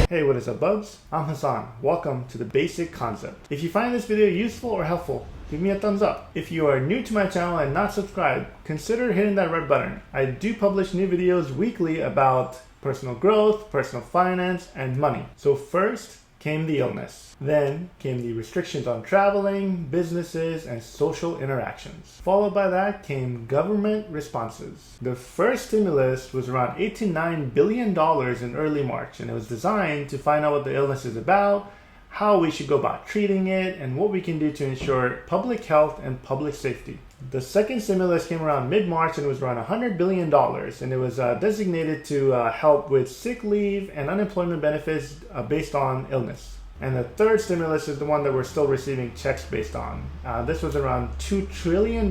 Hey, what is up, Bubs? I'm Hassan. Welcome to The Basic Concept. If you find this video useful or helpful, give me a thumbs up. If you are new to my channel and not subscribed, consider hitting that red button. I do publish new videos weekly about personal growth, personal finance, and money. So first came the illness. Then came the restrictions on traveling, businesses, and social interactions. Followed by that came government responses. The first stimulus was around $8 to $9 billion in early March, and it was designed to find out what the illness is about, how we should go about treating it, and what we can do to ensure public health and public safety. The second stimulus came around mid-March and it was around $100 billion, and it was designated to help with sick leave and unemployment benefits based on illness. And the third stimulus is the one that we're still receiving checks based on. This was around $2 trillion.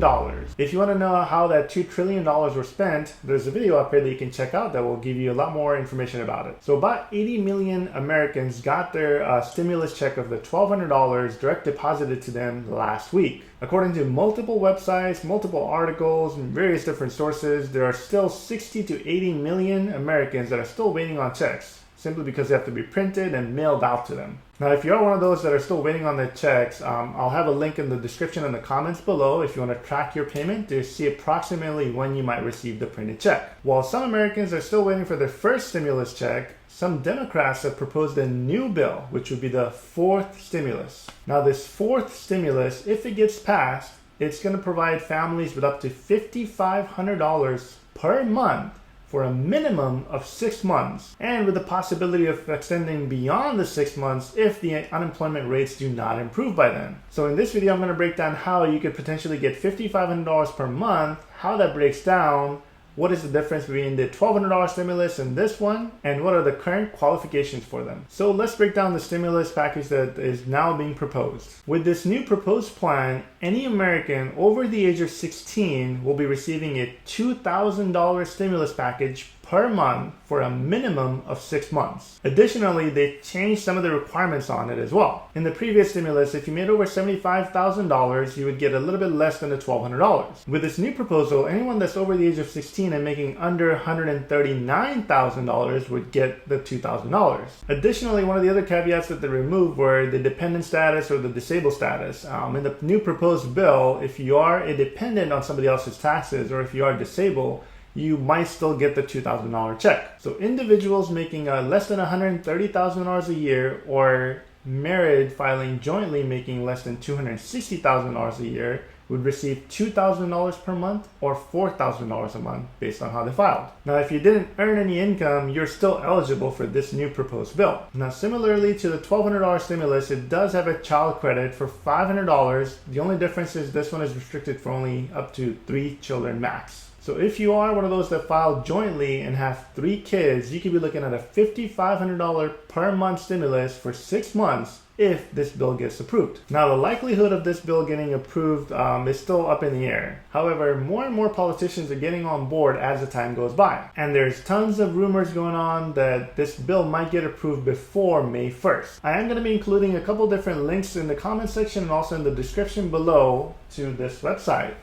If you want to know how that $2 trillion were spent, there's a video up here that you can check out that will give you a lot more information about it. So about 80 million Americans got their stimulus check of the $1,200 direct deposited to them last week. According to multiple websites, multiple articles, and various different sources, there are still 60 to 80 million Americans that are still waiting on checks, simply because they have to be printed and mailed out to them. Now, if you're one of those that are still waiting on the checks, I'll have a link in the description and the comments below if you want to track your payment to see approximately when you might receive the printed check. While some Americans are still waiting for their first stimulus check, some Democrats have proposed a new bill, which would be the fourth stimulus. Now, this fourth stimulus, if it gets passed, it's going to provide families with up to $5,500 per month for a minimum of 6 months, and with the possibility of extending beyond the 6 months if the unemployment rates do not improve by then. So in this video, I'm going to break down how you could potentially get $5,500 per month, how that breaks down, what is the difference between the $1,200 stimulus and this one, and what are the current qualifications for them. So let's break down the stimulus package that is now being proposed. With this new proposed plan, any American over the age of 16 will be receiving a $2,000 stimulus package per month for a minimum of 6 months. Additionally, they changed some of the requirements on it as well. In the previous stimulus, if you made over $75,000, you would get a little bit less than the $1,200. With this new proposal, anyone that's over the age of 16 and making under $139,000 would get the $2,000. Additionally, one of the other caveats that they removed were the dependent status or the disabled status. In the new proposed bill, if you are a dependent on somebody else's taxes or if you are disabled, you might still get the $2,000 check. So individuals making less than $130,000 a year or married filing jointly making less than $260,000 a year would receive $2,000 per month or $4,000 a month based on how they filed. Now, if you didn't earn any income, you're still eligible for this new proposed bill. Now, similarly to the $1,200 stimulus, it does have a child credit for $500. The only difference is this one is restricted for only up to 3 children max. So if you are one of those that filed jointly and have 3 kids, you could be looking at a $5,500 per month stimulus for 6 months if this bill gets approved. Now, the likelihood of this bill getting approved is still up in the air. However, more and more politicians are getting on board as the time goes by. And there's tons of rumors going on that this bill might get approved before May 1st. I am going to be including a couple different links in the comment section and also in the description below to this website.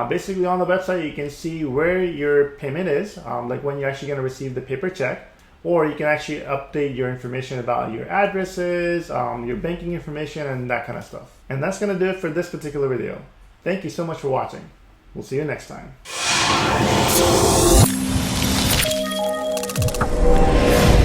Basically, on the website, you can see where your payment is, like when you're actually going to receive the paper check, or you can actually update your information about your addresses, your banking information, and that kind of stuff. And that's going to do it for this particular video. Thank you so much for watching. We'll see you next time.